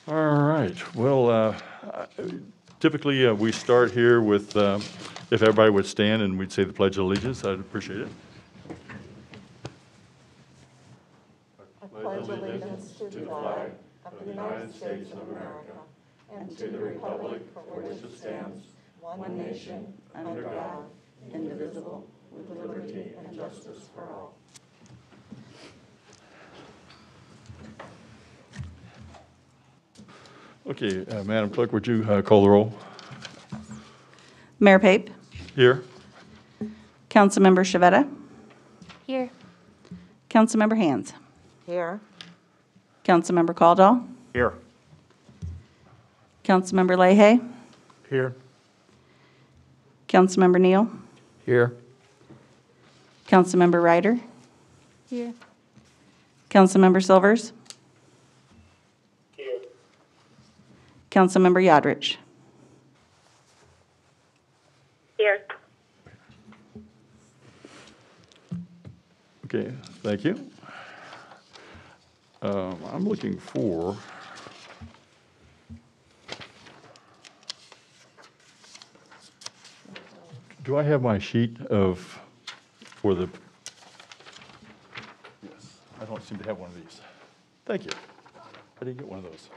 All right. Well, typically we start here with, if everybody would stand and we'd say the Pledge of Allegiance, I'd appreciate it. I pledge allegiance to the flag of the United States of America and to the republic for which it stands, one nation, under God, indivisible, with liberty and justice for all. Okay, Madam Clerk, would you call the roll? Mayor Pape, Here. Councilmember Shavetta, Here. Councilmember Hands, Here. Councilmember Caldwell, Here. Councilmember Leahy, Here. Councilmember Neal, Here. Councilmember Ryder, Here. Councilmember Silvers, Here. Councilmember Yodrich. Here. Okay, thank you. I'm looking for, do I have my sheet for the, yes, I don't seem to have one of these. Thank you. I didn't get one of those.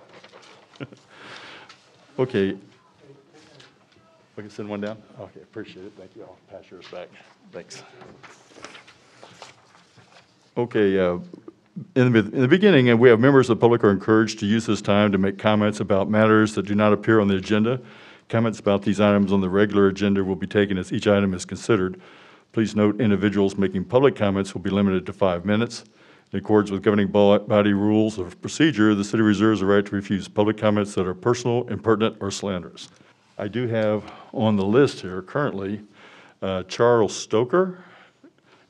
Okay. I can send one down? Okay, appreciate it. Thank you. I'll pass yours back. Thanks. Okay, in the beginning, we have members of the public are encouraged to use this time to make comments about matters that do not appear on the agenda. Comments about these items on the regular agenda will be taken as each item is considered. Please note individuals making public comments will be limited to 5 minutes. In accordance with governing body rules of procedure, the city reserves the right to refuse public comments that are personal, impertinent, or slanderous. I do have on the list here currently Charles Stoker.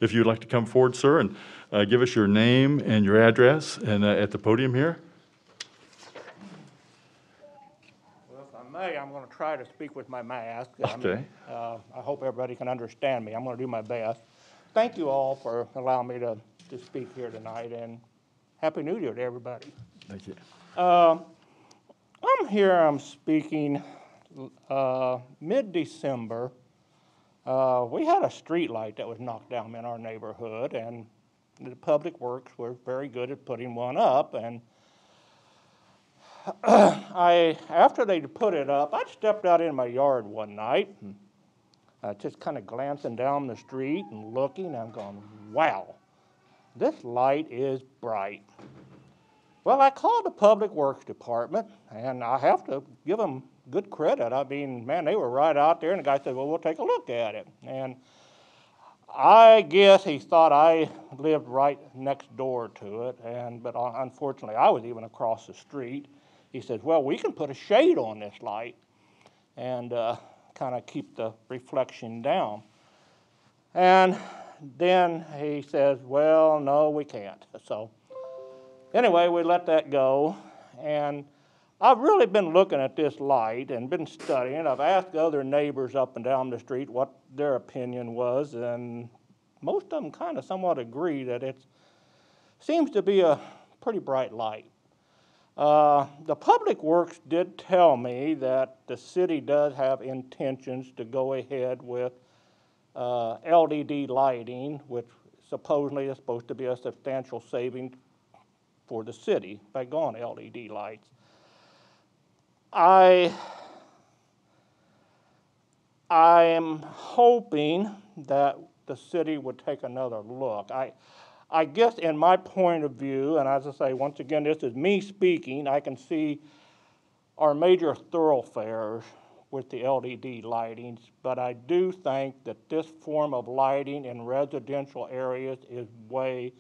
If you'd like to come forward, sir, and give us your name and your address and at the podium here. Well, if I may, I'm going to try to speak with my mask. Okay. I hope everybody can understand me. I'm going to do my best. Thank you all for allowing me to speak here tonight, and Happy New Year to everybody. Thank you. I'm speaking mid-December. We had a street light that was knocked down in our neighborhood, and the Public Works were very good at putting one up. And after they put it up, I stepped out in my yard one night, and just kind of glancing down the street and looking, and I'm going, wow, this light is bright. Well, I called the Public Works Department, and I have to give them good credit. I mean, man, they were right out there, and the guy said, well, we'll take a look at it. And I guess he thought I lived right next door to it, but unfortunately, I was even across the street. He says, well, we can put a shade on this light and kind of keep the reflection down. And then he says, well, no, we can't. So anyway, we let that go, and I've really been looking at this light and been studying. I've asked other neighbors up and down the street what their opinion was, and most of them kind of somewhat agree that it seems to be a pretty bright light. The Public Works did tell me that the city does have intentions to go ahead with LED lighting, which supposedly is supposed to be a substantial saving for the city by going LED lights. I am hoping that the city would take another look. I guess in my point of view, and as I say, once again, this is me speaking, I can see our major thoroughfares with the LED lightings, but I do think that this form of lighting in residential areas is way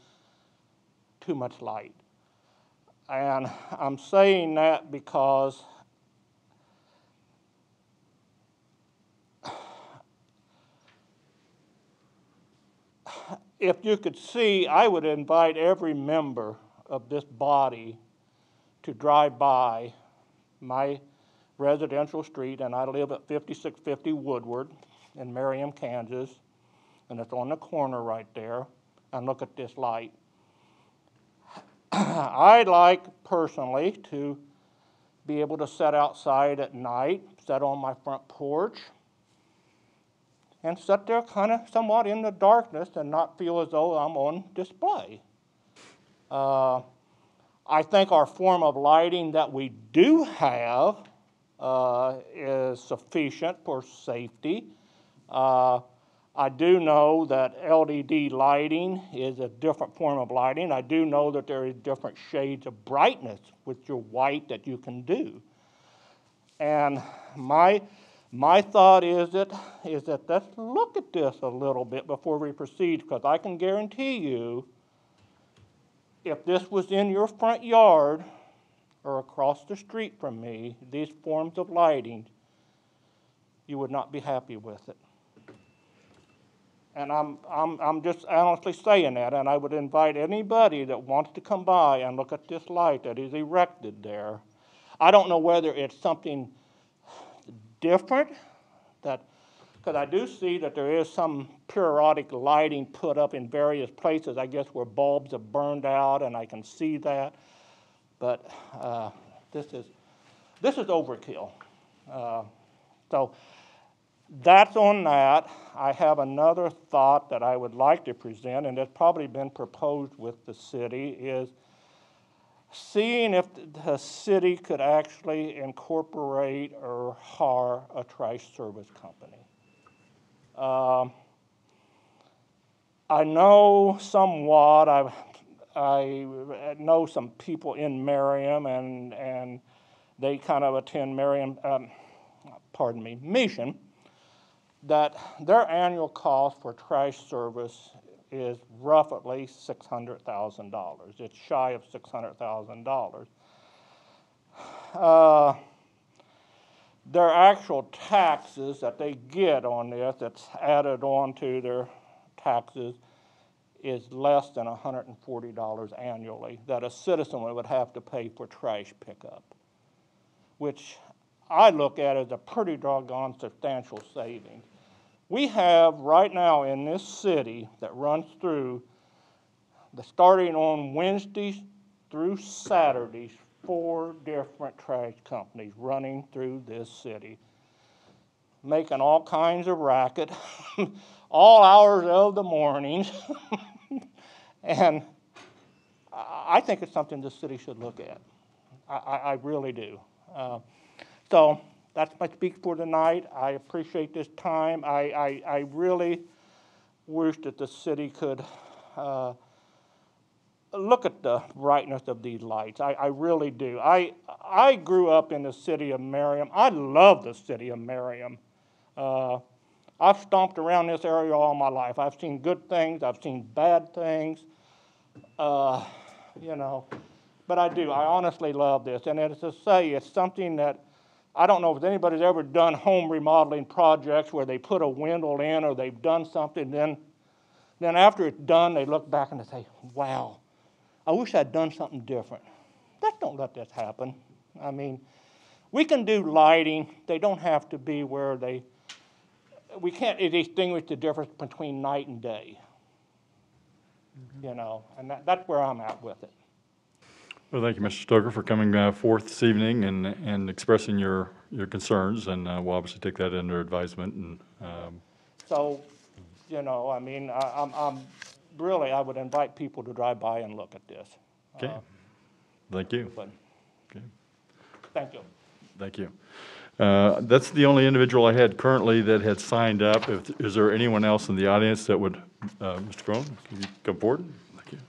too much light. And I'm saying that because if you could see, I would invite every member of this body to drive by my residential street, and I live at 5650 Woodward in Merriam, Kansas, and it's on the corner right there, and look at this light. I'd like personally to be able to sit outside at night, sit on my front porch, and sit there kind of somewhat in the darkness and not feel as though I'm on display. I think our form of lighting that we do have is sufficient for safety. I do know that LED lighting is a different form of lighting. I do know that there is different shades of brightness with your white that you can do. And my thought is that let's look at this a little bit before we proceed, because I can guarantee you, if this was in your front yard or across the street from me, these forms of lighting, you would not be happy with it. And I'm just honestly saying that, and I would invite anybody that wants to come by and look at this light that is erected there. I don't know whether it's something different, because I do see that there is some periodic lighting put up in various places, I guess where bulbs have burned out, and I can see that. But this is overkill. So that's on that. I have another thought that I would like to present, and it's probably been proposed with the city, is seeing if the city could actually incorporate or hire a trash service company. I know somewhat, I know some people in Merriam, and they kind of attend Merriam, Mission, that their annual cost for trash service is roughly $600,000. It's shy of $600,000. Their actual taxes that they get on this, that's added on to their taxes, is less than $140 annually that a citizen would have to pay for trash pickup, which I look at as a pretty doggone substantial savings. We have right now in this city that runs through, starting on Wednesdays through Saturdays, 4 different trash companies running through this city, making all kinds of racket, all hours of the mornings. And I think it's something the city should look at. I really do. So that's my speak for tonight. I appreciate this time. I really wish that the city could look at the brightness of these lights. I really do. I grew up in the city of Merriam. I love the city of Merriam. I've stomped around this area all my life. I've seen good things. I've seen bad things. You know, but I do. I honestly love this. And as I say, it's something that I don't know if anybody's ever done home remodeling projects where they put a window in or they've done something. Then after it's done, they look back and they say, wow, I wish I'd done something different. Don't let this happen. I mean, we can do lighting. They don't have to be where we can't distinguish the difference between night and day. You know, and that's where I'm at with it. Well, thank you, Mr. Stoker, for coming forth this evening and expressing your concerns, and we'll obviously take that under advisement. And so, you know, I mean, I'm really, I would invite people to drive by and look at this. Okay. Thank you. But, Okay. Thank you. Thank you. That's the only individual I had currently that had signed up. Is there anyone else in the audience that would, Mr. Crone, can you come forward? Thank you.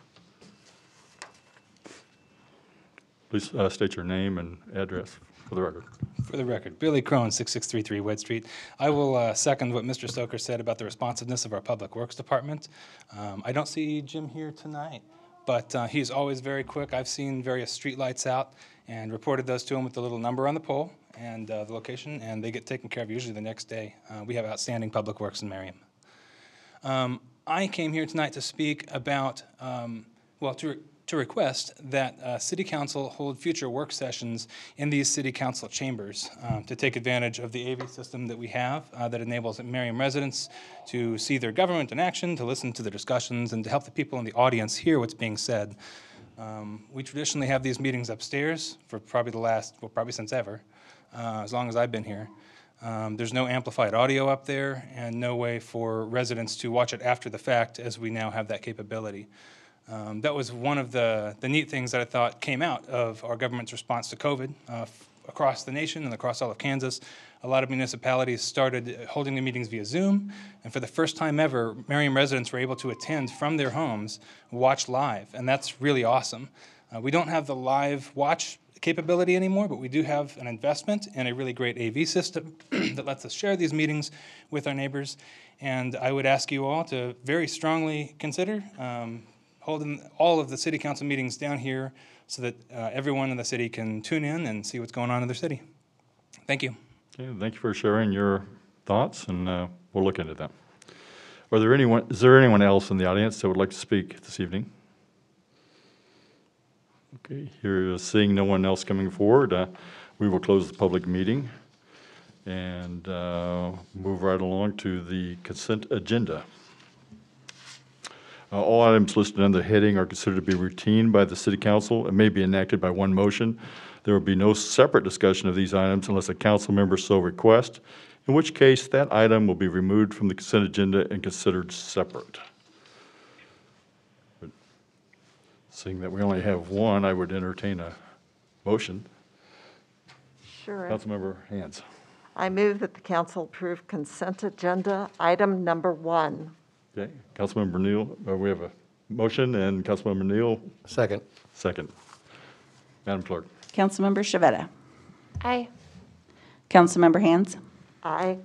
Please state your name and address for the record. For the record, Billy Crone, 6633 Wed Street. I will second what Mr. Stoker said about the responsiveness of our Public Works Department. I don't see Jim here tonight, but he's always very quick. I've seen various street lights out and reported those to him with the little number on the pole and the location, and they get taken care of usually the next day. We have outstanding Public Works in Merriam. I came here tonight to speak about, to request that City Council hold future work sessions in these City Council chambers to take advantage of the AV system that we have that enables Merriam residents to see their government in action, to listen to the discussions, and to help the people in the audience hear what's being said. We traditionally have these meetings upstairs for probably probably since ever, as long as I've been here. There's no amplified audio up there and no way for residents to watch it after the fact, as we now have that capability. That was one of the neat things that I thought came out of our government's response to COVID across the nation and across all of Kansas. A lot of municipalities started holding the meetings via Zoom, and for the first time ever, Merriam residents were able to attend from their homes, watch live, and that's really awesome. We don't have the live watch capability anymore, but we do have an investment in a really great AV system that lets us share these meetings with our neighbors, and I would ask you all to very strongly consider holding all of the city council meetings down here so that everyone in the city can tune in and see what's going on in their city. Thank you. Okay, thank you for sharing your thoughts, and we'll look into that. Is there anyone else in the audience that would like to speak this evening? Okay, seeing no one else coming forward, we will close the public meeting and move right along to the consent agenda. All items listed under the heading are considered to be routine by the City Council and may be enacted by one motion. There will be no separate discussion of these items unless a council member so requests, in which case that item will be removed from the consent agenda and considered separate. But seeing that we only have one, I would entertain a motion. Sure. Councilmember Hands. I move that the council approve consent agenda item number 1. Okay, Councilmember Neal, we have a motion, and Councilmember Neal, Second. second. Madam Clerk. Councilmember Shavetta. Aye. Councilmember Hands. Aye.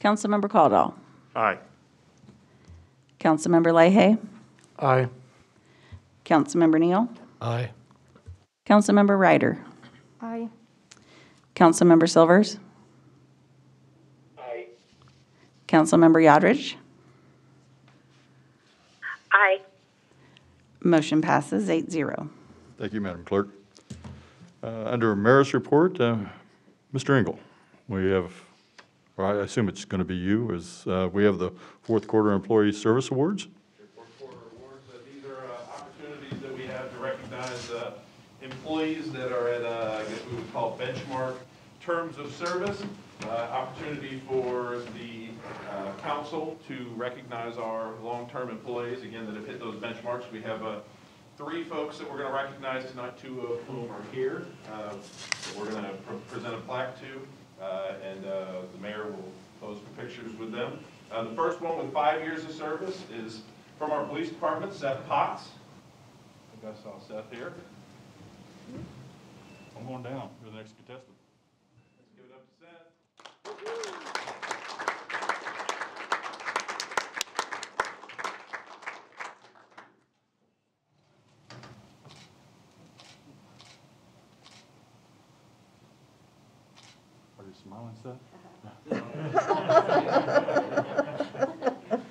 Councilmember Caldwell. Aye. Councilmember Leahy. Aye. Councilmember Neal. Aye. Councilmember Ryder. Aye. Councilmember Silvers. Aye. Councilmember Yodridge. Aye. Motion passes 8-0. Thank you, Madam Clerk. Under Mayor's report, Mr. Engel, we have, or I assume it's going to be you, we have the fourth quarter Employee Service Awards. Fourth quarter awards. These are opportunities that we have to recognize employees that are at, I guess we would call benchmark terms of service. Opportunity for the council to recognize our long-term employees, again, that have hit those benchmarks. We have 3 folks that we're going to recognize tonight, 2 of whom are here. That we're going to present a plaque to, and the mayor will pose for pictures with them. The first one with 5 years of service is from our police department, Seth Potts. I think I saw Seth here. I'm going down. You're the next contestant. Let's give it up to Seth. Are you smiling, Seth?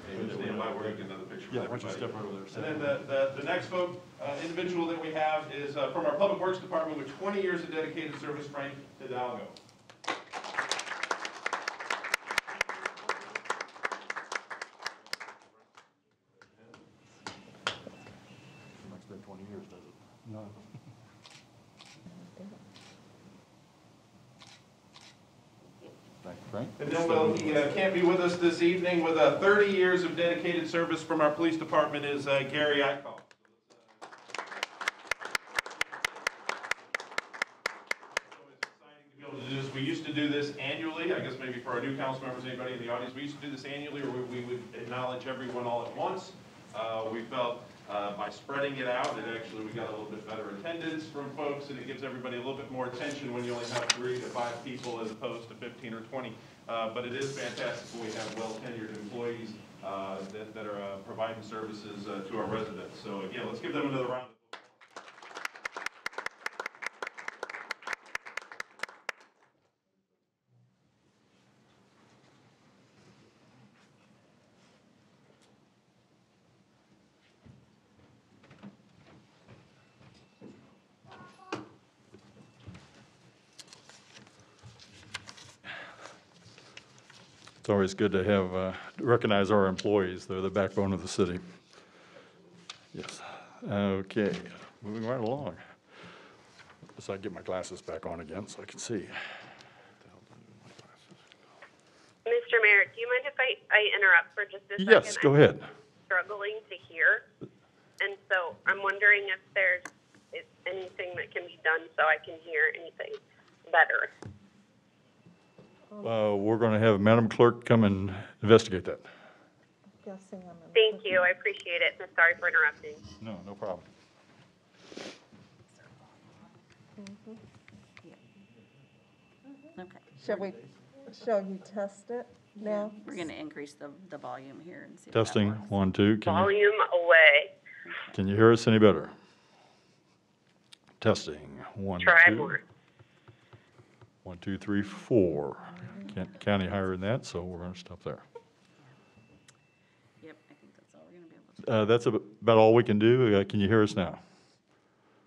Maybe stand by where you get another picture. Yeah, with why don't you everybody. step over there, Seth? And then the next individual that we have is from our Public Works Department with 20 years of dedicated service, Frank Hidalgo. Next been 20 years, does it? No. Thank you, Frank. And then, well, he can't be with us this evening with 30 years of dedicated service from our police department is Gary Eichhoff. We used to do this annually. I guess maybe for our new council members, anybody in the audience, we used to do this annually where we would acknowledge everyone all at once. We felt by spreading it out, we got a little bit better attendance from folks, and it gives everybody a little bit more attention when you only have 3 to 5 people as opposed to 15 or 20. But it is fantastic when we have well-tenured employees that are providing services to our residents. So again, let's give them another round of applause. It's always good to have, recognize our employees. They're the backbone of the city. Yes. Okay. moving right along. So I get my glasses back on again so I can see. Mr. Mayor, do you mind if I interrupt for just a second? Yes, go ahead. I'm struggling to hear, and so I'm wondering if there's anything that can be done so I can hear anything better. We're going to have Madam Clerk come and investigate that. Guessing I'm in. Thank you. I appreciate it. And sorry for interrupting. No, no problem. Okay. Shall you test it now? We're going to increase the volume here and see if that Testing, works. 1, 2. Volume away. Can you hear us any better? Testing, 1, Try 2. more. 1, 2, 3, 4. Can't count any higher than that, so we're going to stop there. Yep, I think that's all we're going to be able to do. That's about all we can do. Can you hear us now?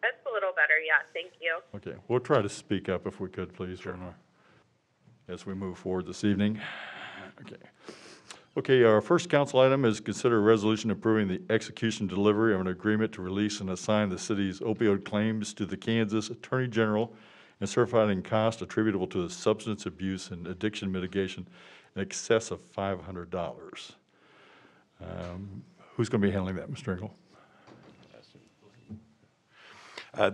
That's a little better. Yeah. Thank you. Okay, we'll try to speak up if we could, please, as we move forward this evening. Okay, our first council item is consider a resolution approving the execution delivery of an agreement to release and assign the city's opioid claims to the Kansas Attorney General and certifying costs attributable to the substance abuse and addiction mitigation in excess of $500. Who's going to be handling that, Mr. Engel?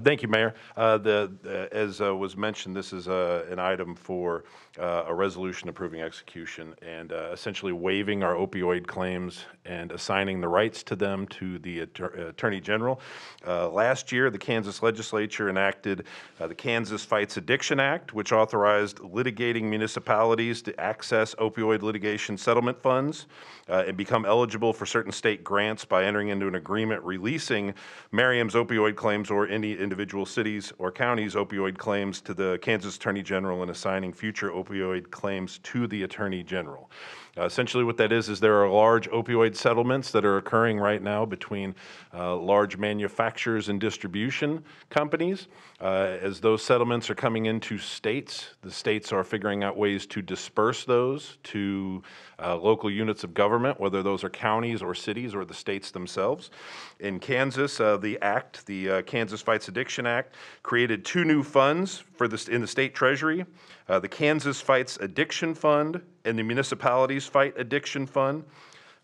Thank you, Mayor. As was mentioned, this is an item for a resolution approving execution and essentially waiving our opioid claims and assigning the rights to them to the Attorney General. Last year, the Kansas legislature enacted the Kansas Fights Addiction Act, which authorized litigating municipalities to access opioid litigation settlement funds and become eligible for certain state grants by entering into an agreement releasing Merriam's opioid claims or any individual cities or counties' opioid claims to the Kansas Attorney General and assigning future opioid claims to the Attorney General. Essentially what that is there are large opioid settlements that are occurring right now between large manufacturers and distribution companies. As those settlements are coming into states, the states are figuring out ways to disperse those to local units of government, whether those are counties or cities or the states themselves. In Kansas, the Kansas Fights Addiction Act created 2 new funds in the state treasury, the Kansas Fights Addiction Fund and the Municipalities Fight Addiction Fund.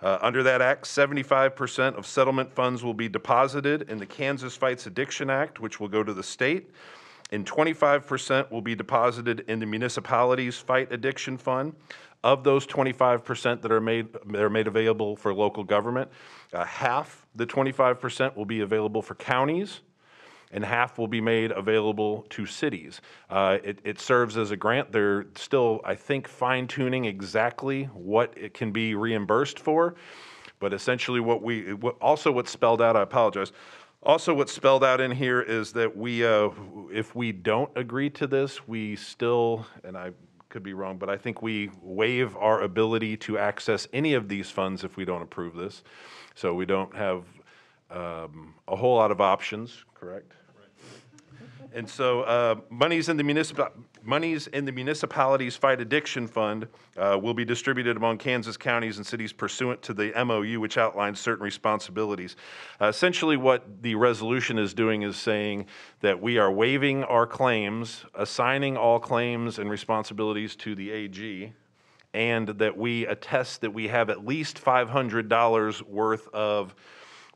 Under that act, 75% of settlement funds will be deposited in the Kansas Fights Addiction Act, which will go to the state, and 25% will be deposited in the Municipalities Fight Addiction Fund. Of those 25% that are made available for local government, half the 25% will be available for counties, and half will be made available to cities. It serves as a grant. They're still, I think, fine-tuning exactly what it can be reimbursed for, but essentially what's spelled out, I apologize, also what's spelled out in here is that if we don't agree to this, we still, and I could be wrong, but I think we waive our ability to access any of these funds if we don't approve this. So we don't have a whole lot of options, correct? And so monies in the Municipalities Fight Addiction Fund will be distributed among Kansas counties and cities pursuant to the MOU, which outlines certain responsibilities. Essentially what the resolution is doing is saying that we are waiving our claims, assigning all claims and responsibilities to the AG, and that we attest that we have at least $500 worth of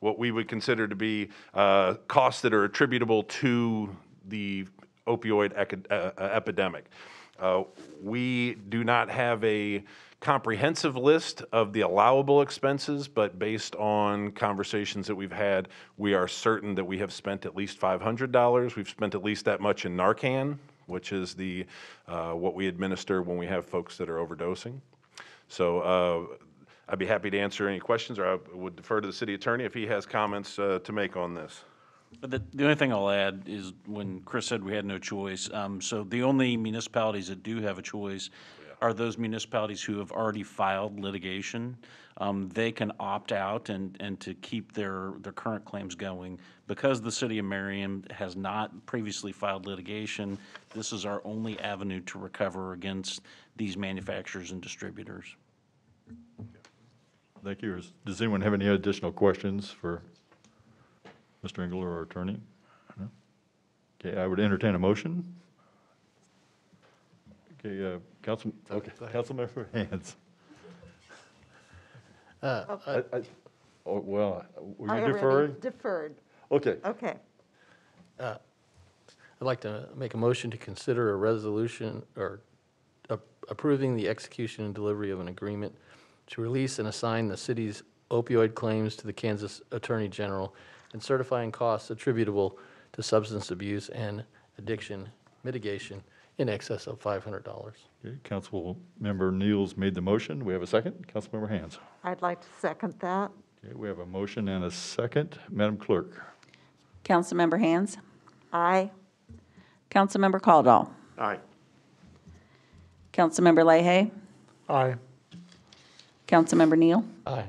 what we would consider to be costs that are attributable to the opioid epidemic. We do not have a comprehensive list of the allowable expenses, but based on conversations that we've had, we are certain that we have spent at least $500. We've spent at least that much in Narcan, which is what we administer when we have folks that are overdosing. So I'd be happy to answer any questions, or I would defer to the city attorney if he has comments to make on this. But the only thing I'll add is when Chris said we had no choice, so the only municipalities that do have a choice are those municipalities who have already filed litigation. They can opt out and to keep their current claims going. Because the city of Merriam has not previously filed litigation, this is our only avenue to recover against these manufacturers and distributors. Thank you. Does anyone have any additional questions for Mr. Engel or our attorney? Okay, I would entertain a motion. Okay, Councilmember Hands. Well, were you Already deferring? Deferred, Okay. okay. I'd like to make a motion to consider a resolution or approving the execution and delivery of an agreement to release and assign the city's opioid claims to the Kansas Attorney General and certifying costs attributable to substance abuse and addiction mitigation in excess of $500. Okay, Councilmember Niels made the motion. We have a second. Councilmember Hands. I'd like to second that. Okay, we have a motion and a second. Madam Clerk. Councilmember Hands. Aye. Councilmember Caldwell. Aye. Councilmember Leahy. Aye. Councilmember Neal. Aye.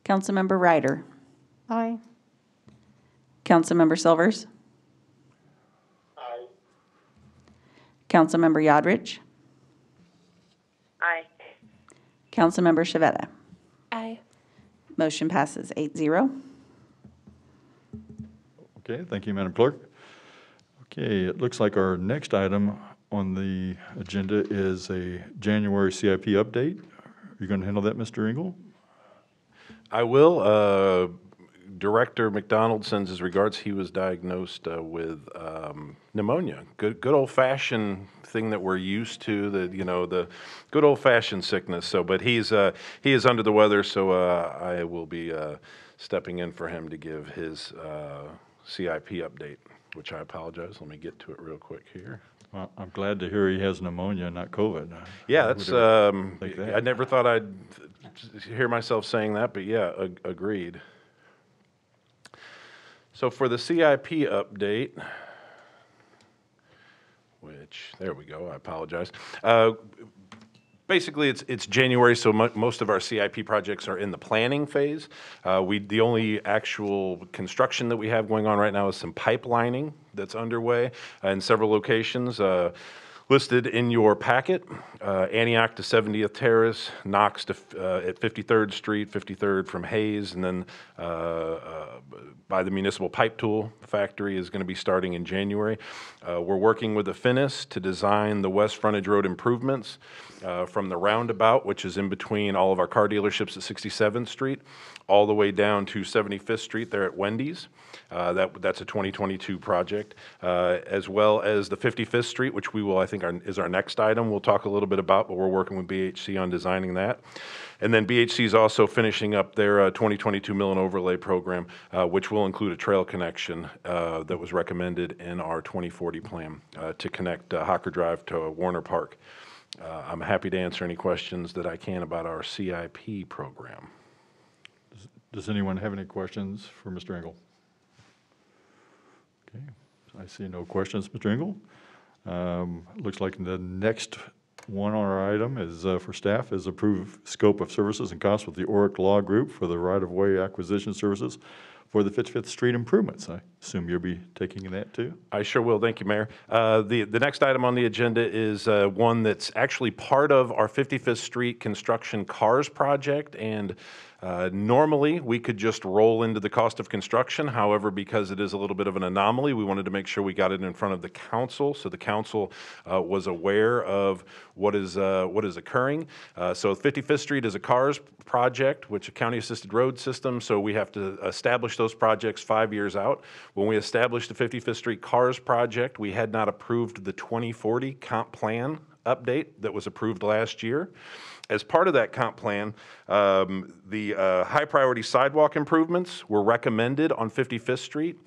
Councilmember Ryder. Aye. Councilmember Silvers. Aye. Councilmember Yodrich. Aye. Councilmember Shavetta. Aye. Motion passes 8-0. Okay, thank you, Madam Clerk. Okay, it looks like our next item on the agenda is a January CIP update. Are you going to handle that, Mr. Engel? I will. Director McDonald sends his regards. He was diagnosed with pneumonia. Good old-fashioned thing that we're used to. The good old-fashioned sickness. So, but he is under the weather. So I will be stepping in for him to give his CIP update, which I apologize. Let me get to it real quick here. Well, I'm glad to hear he has pneumonia, not COVID. Yeah, that's. think that? I never thought I'd hear myself saying that, but yeah, agreed. So for the CIP update, which, there we go, I apologize. Basically, it's January, so most of our CIP projects are in the planning phase. The only actual construction that we have going on right now is some pipelining that's underway in several locations. Listed in your packet, Antioch to 70th Terrace, Knox to at 53rd Street, 53rd from Hayes, and then by the Municipal Pipe Tool Factory is going to be starting in January. We're working with the Finnis to design the West Frontage Road improvements from the roundabout, which is in between all of our car dealerships at 67th Street, all the way down to 75th Street there at Wendy's. That's a 2022 project, as well as the 55th Street, which we will, I think, is our next item we'll talk a little bit about, but we're working with BHC on designing that. And then BHC is also finishing up their 2022 Mill and Overlay program, which will include a trail connection that was recommended in our 2040 plan to connect Hocker Drive to Warner Park. I'm happy to answer any questions that I can about our CIP program. Does anyone have any questions for Mr. Engel? Okay, I see no questions, Mr. Engel. Looks like the next one on our item is for staff is approve scope of services and costs with the Oric Law Group for the right-of-way acquisition services for the 55th Street improvements. I assume you'll be taking that too? I sure will. Thank you, Mayor. The next item on the agenda is one that's actually part of our 55th Street construction CARS project, and normally we could just roll into the cost of construction. However, because it is a little bit of an anomaly, we wanted to make sure we got it in front of the council, so the council was aware of what is occurring. So 55th Street is a CARS project, which is a county assisted road system, so we have to establish those projects 5 years out. When we established the 55th Street CARS project, we had not approved the 2040 comp plan update that was approved last year. As part of that comp plan, the high priority sidewalk improvements were recommended on 55th Street.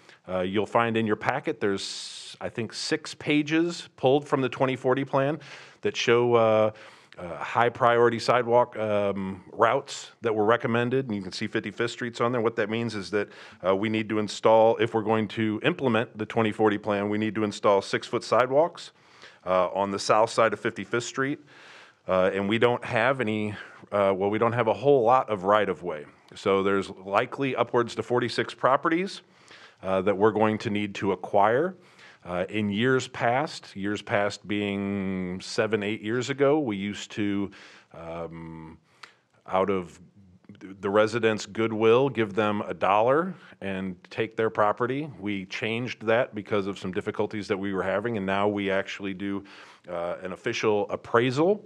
You'll find in your packet there's, I think, 6 pages pulled from the 2040 plan that show high priority sidewalk routes that were recommended, and you can see 55th Street's on there. What that means is that we need to install, if we're going to implement the 2040 plan, we need to install 6-foot sidewalks on the south side of 55th Street. And we don't have any, we don't have a whole lot of right-of-way. So there's likely upwards to 46 properties that we're going to need to acquire. In years past being 7-8 years ago, we used to, out of the residents' goodwill, give them $1 and take their property. We changed that because of some difficulties that we were having, and now we actually do an official appraisal,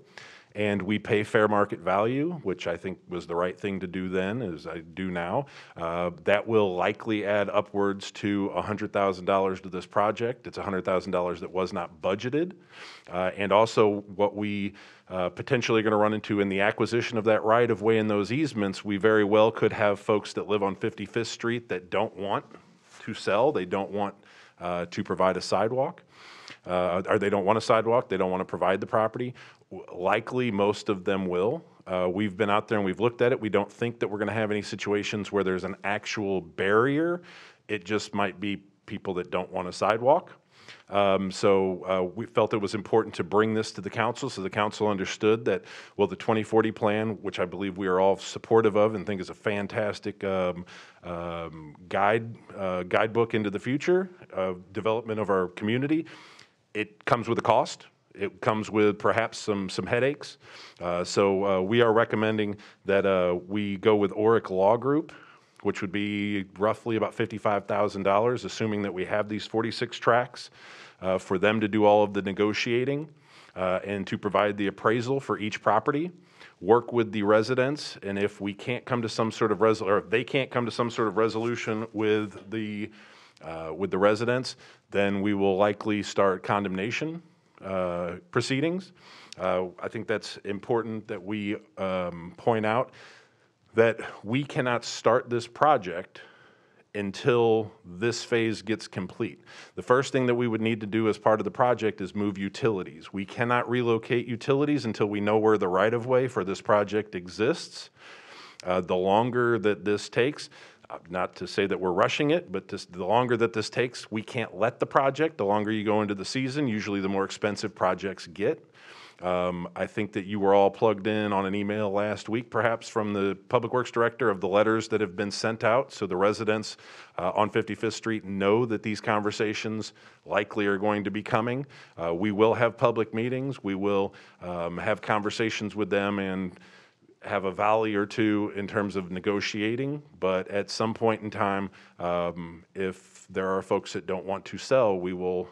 and we pay fair market value, which I think was the right thing to do then, as I do now. That will likely add upwards to $100,000 to this project. It's $100,000 that was not budgeted. And also what we potentially going to run into in the acquisition of that right-of-way and those easements, we very well could have folks that live on 55th Street that don't want to sell. They don't want to provide a sidewalk. Or they don't want a sidewalk, they don't want to provide the property. Likely, most of them will. We've been out there and we've looked at it. We don't think that we're going to have any situations where there's an actual barrier. It just might be people that don't want a sidewalk. So we felt it was important to bring this to the council so the council understood that, well, the 2040 plan, which I believe we are all supportive of and think is a fantastic guidebook into the future of development of our community, it comes with a cost. It comes with perhaps some headaches. So we are recommending that we go with Oric Law Group, which would be roughly about $55,000, assuming that we have these 46 tracks, for them to do all of the negotiating and to provide the appraisal for each property, work with the residents, and if we can't come to some sort of or if they can't come to some sort of resolution with the residents, then we will likely start condemnation proceedings. I think that's important that we point out that we cannot start this project until this phase gets complete. The first thing that we would need to do as part of the project is move utilities. We cannot relocate utilities until we know where the right-of-way for this project exists. The longer that this takes, not to say that we're rushing it, but the longer that this takes, we can't let the project. The longer you go into the season, usually the more expensive projects get. I think that you were all plugged in on an email last week, perhaps from the Public Works Director, of the letters that have been sent out. So the residents on 55th Street know that these conversations likely are going to be coming. We will have public meetings. We will have conversations with them and have a volley or two in terms of negotiating. But at some point in time, if there are folks that don't want to sell, we will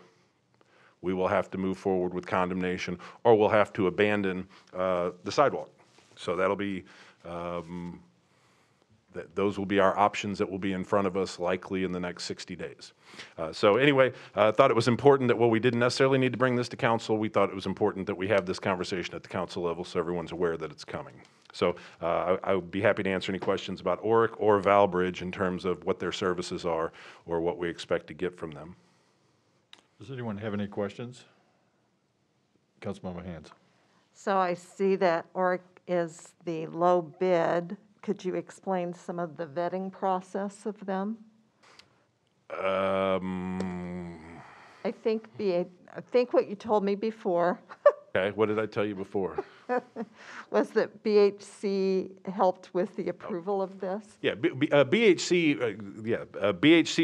have to move forward with condemnation, or we'll have to abandon the sidewalk. So that'll be, those will be our options that will be in front of us likely in the next 60 days. So anyway, I thought it was important that, well, we didn't necessarily need to bring this to council. We thought it was important that we have this conversation at the council level so everyone's aware that it's coming. So I would be happy to answer any questions about Oric or Valbridge in terms of what their services are or what we expect to get from them. Does anyone have any questions? Councilmember Hands. So I see that Oric is the low bid. Could you explain some of the vetting process of them? I think what you told me before Okay, what did I tell you before? was that BHC helped with the approval of this. Yeah, BHC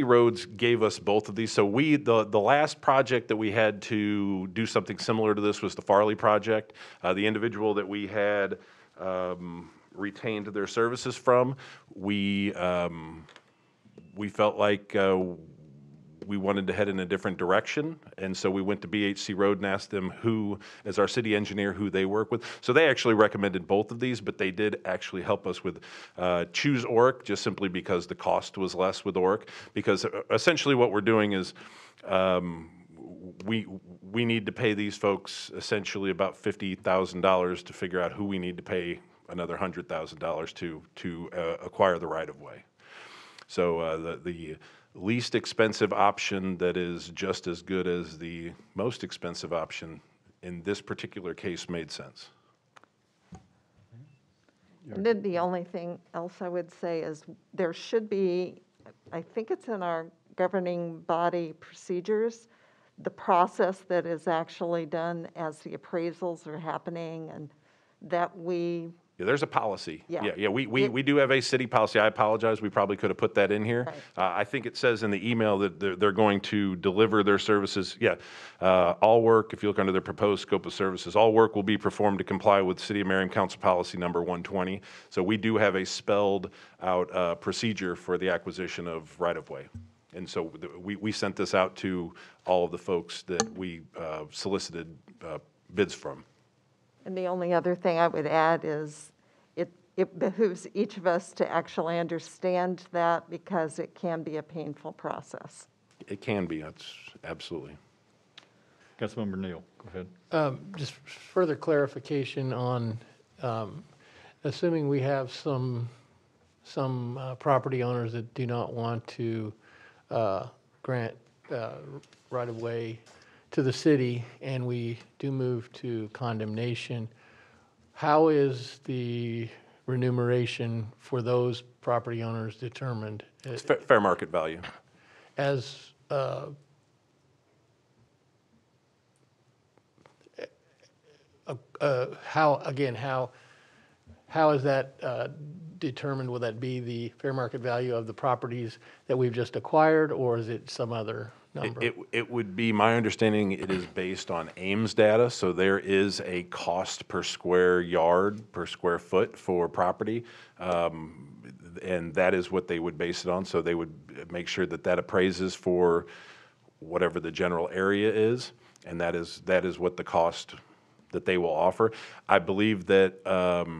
Roads gave us both of these. So the last project that we had to do something similar to this was the Farley project. The individual that we had retained their services from, we felt like we wanted to head in a different direction, and so we went to BHC Road and asked them who, as our city engineer, who they work with. So they actually recommended both of these, but they did actually help us with choose Oric, just simply because the cost was less with Oric. Because essentially what we're doing is we need to pay these folks essentially about $50,000 to figure out who we need to pay another $100,000 to acquire the right-of-way. So the least expensive option that is just as good as the most expensive option in this particular case made sense. And then the only thing else I would say is there should be, I think it's in our governing body procedures, the process that is actually done as the appraisals are happening, and that we Yeah, there's a policy. Yeah. Yeah, we do have a city policy. I apologize, we probably could have put that in here. Right. I think it says in the email that they're going to deliver their services. Yeah, all work, if you look under their proposed scope of services, all work will be performed to comply with City of Merriam Council Policy Number 120. So we do have a spelled out procedure for the acquisition of right-of-way. And so we sent this out to all of the folks that we solicited bids from. And the only other thing I would add is it behooves each of us to actually understand that because it can be a painful process. It can be, that's absolutely. Councilmember Neal, go ahead. Just further clarification on, assuming we have some property owners that do not want to grant right-of-way to the city, and we do move to condemnation, how is the remuneration for those property owners determined? It's fair market value. As how is that determined? Will that be the fair market value of the properties that we've just acquired, or is it some other number? It would be, my understanding, it is based on Ames data, so there is a cost per square yard, per square foot for property, and that is what they would base it on. So they would make sure that that appraises for whatever the general area is, and that is what the cost that they will offer. I believe that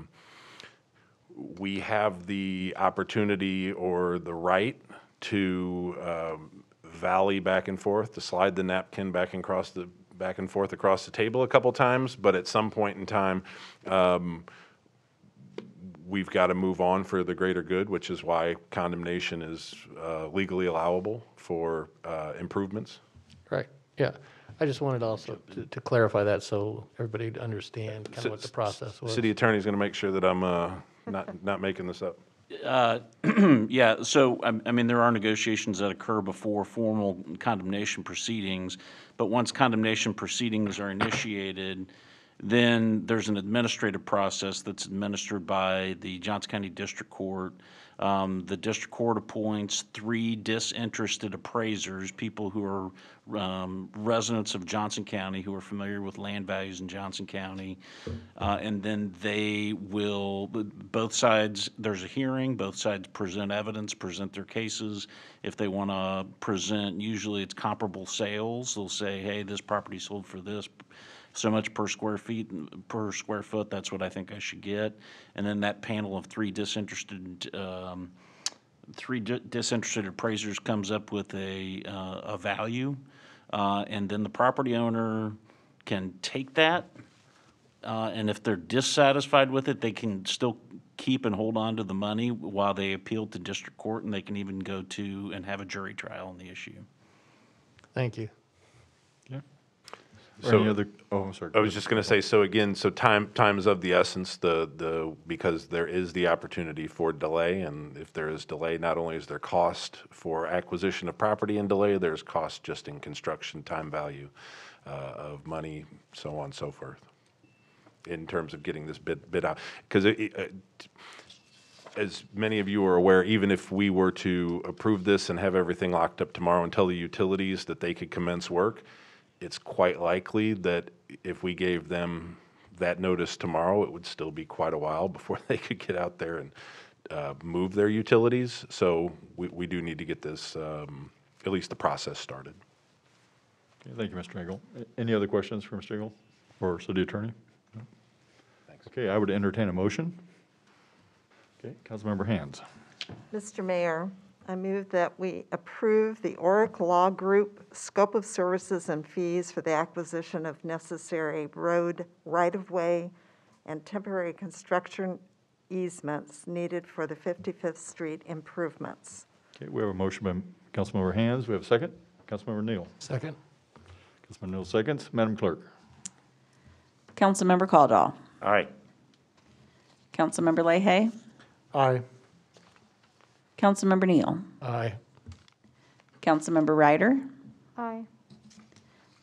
we have the opportunity or the right to volley back and forth, to slide the napkin back and forth across the table a couple times, but at some point in time, we've got to move on for the greater good, which is why condemnation is legally allowable for improvements. Right, yeah. I just wanted also to clarify that so everybody would understand kind of what the process was. City attorney's going to make sure that I'm not making this up. Yeah, so, I mean, there are negotiations that occur before formal condemnation proceedings, but once condemnation proceedings are initiated, then there's an administrative process that's administered by the Johnson County District Court. The district court appoints 3 disinterested appraisers, people who are residents of Johnson County, who are familiar with land values in Johnson County. And then they will, both sides, there's a hearing, both sides present evidence, present their cases. If they want to present, usually it's comparable sales. They'll say, hey, this property sold for this, so much per square foot, that's what I think I should get. And then that panel of 3 disinterested appraisers comes up with a value. And then the property owner can take that, and if they're dissatisfied with it, they can still keep and hold on to the money while they appeal to district court, and they can even go to and have a jury trial on the issue. Thank you. Or any other, oh, I'm sorry. I was just going to say, so again, so time is of the essence, because there is the opportunity for delay, and if there is delay, not only is there cost for acquisition of property and delay, there's cost just in construction, time value of money, so on and so forth, in terms of getting this bid out. Because as many of you are aware, even if we were to approve this and have everything locked up tomorrow and tell the utilities that they could commence work, it's quite likely that if we gave them that notice tomorrow, it would still be quite a while before they could get out there and move their utilities. So we do need to get this, at least the process started. Okay, thank you, Mr. Engel. Any other questions for Mr. Engel or city attorney? No? Thanks. Okay, I would entertain a motion. Okay, Councilmember Hands. Mr. Mayor, I move that we approve the Oric Law Group scope of services and fees for the acquisition of necessary road right-of-way and temporary construction easements needed for the 55th Street improvements. Okay, we have a motion by Councilmember Hands. We have a second. Councilmember Neal. Second. Councilmember Neal seconds. Madam Clerk. Councilmember Caldwell. Aye. Councilmember Leahy. Aye. Councilmember Neal. Aye. Councilmember Ryder. Aye.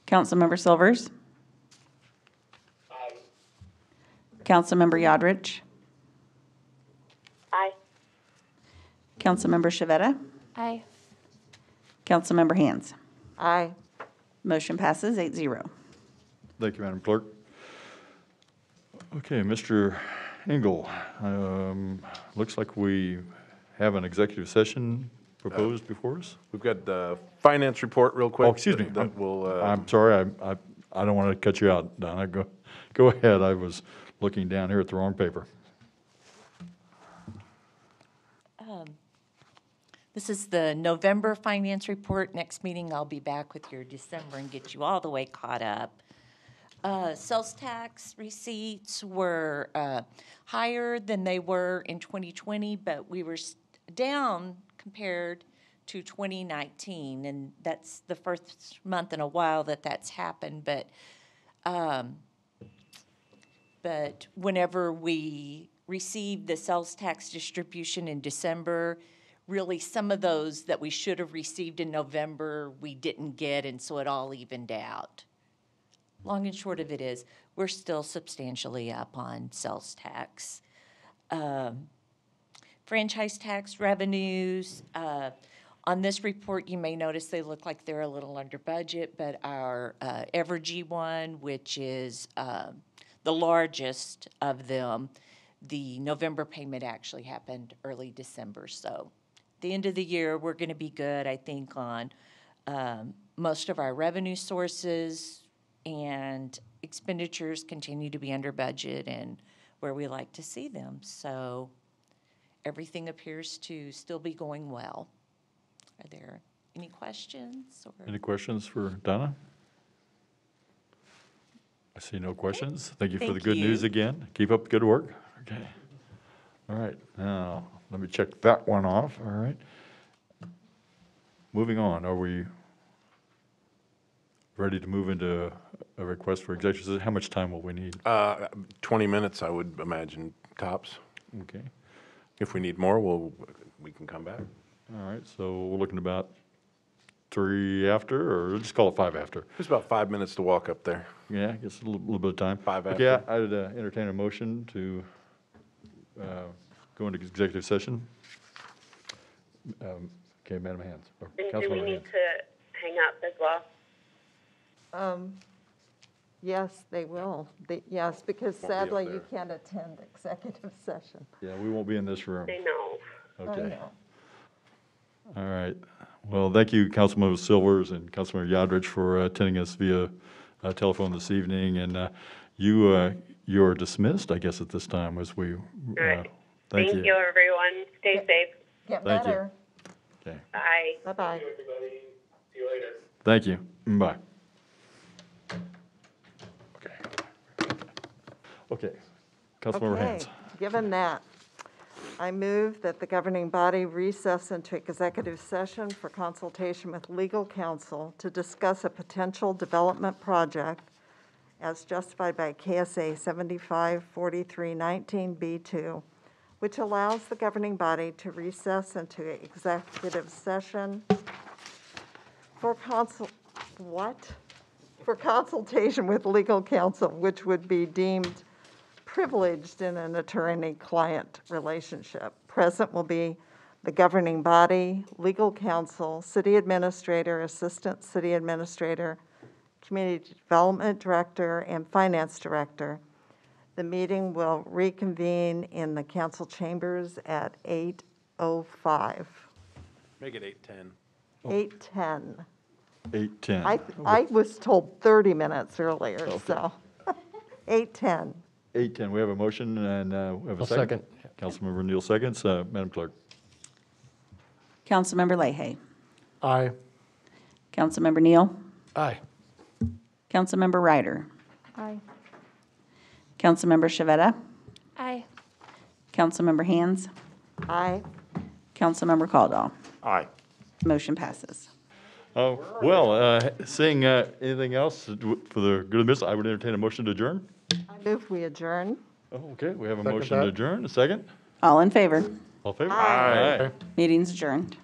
Councilmember Silvers. Aye. Councilmember Yodrich. Councilmember Shavetta. Aye. Councilmember Hands. Aye. Motion passes 8-0. Thank you, Madam Clerk. Okay, Mr. Engel, looks like we have an executive session proposed before us. We've got the finance report real quick. Oh, excuse me. That will, I'm sorry, I don't want to cut you out, Donna. Go ahead. I was looking down here at the wrong paper. This is the November finance report. Next meeting, I'll be back with your December and get you all the way caught up. Sales tax receipts were higher than they were in 2020, but we were down compared to 2019, and that's the first month in a while that that's happened. But whenever we received the sales tax distribution in December, really some of those that we should have received in November, we didn't get, and so it all evened out. Long and short of it is, we're still substantially up on sales tax. Franchise tax revenues, on this report, you may notice they look like they're a little under budget, but our Evergy one, which is the largest of them, the November payment actually happened early December. So at the end of the year, we're going to be good, I think, on most of our revenue sources, and expenditures continue to be under budget and where we like to see them. So everything appears to still be going well. Are there any questions? Any questions for Donna? I see no questions. Thank you for the Thank good you. news again. Keep up the good work. Okay. All right, now, let me check that one off. All right. Moving on, are we ready to move into a request for executive session? How much time will we need? 20 minutes, I would imagine, tops. Okay. If we need more, we can come back. All right, so we're looking about 3 after, or just call it 5 after? It's about 5 minutes to walk up there. Yeah, I guess a little bit of time. 5 Okay, after. I'd entertain a motion to go into executive session. Okay, Madam Hands. or And do we Councilmember need Hands. to hang up as well? Yes, they will. Yes, because Won't be up sadly, you there. can't attend executive session. Yeah, we won't be in this room. I know. I Okay. know. All right. Well, thank you, Councilmember Silvers and Councilmember Yodrich, for attending us via telephone this evening. And you are dismissed, I guess, at this time as we. All right. Thank Thank you, everyone. Stay safe. Get Thank you. better. Okay. Bye. Bye-bye. Thank you. Bye. Okay. Okay. Councilmember Okay, Hands. given that, I move that the governing body recess into executive session for consultation with legal counsel to discuss a potential development project as justified by KSA 754319B2, which allows the governing body to recess into executive session for for consultation with legal counsel, which would be deemed privileged in an attorney-client relationship. Present will be the governing body, legal counsel, city administrator, assistant city administrator, community development director, and finance director. The meeting will reconvene in the council chambers at 8:05. Make it 8:10. 8:10. 8:10. I was told 30 minutes earlier, so 8:10. 8:10. We have a motion and we have a I'll second. second. Councilmember Neal seconds. Madam Clerk. Councilmember Leahy. Aye. Councilmember Neal. Aye. Councilmember Ryder. Aye. Councilmember Shavetta. Aye. Councilmember Hands. Aye. Councilmember Caldwell. Aye. Motion passes. Well, seeing anything else for the good of the business, I would entertain a motion to adjourn. I move we adjourn. Oh, okay, we have a Second motion to that. adjourn. A second? All in favor? All in favor? Aye. Aye. Meeting's adjourned.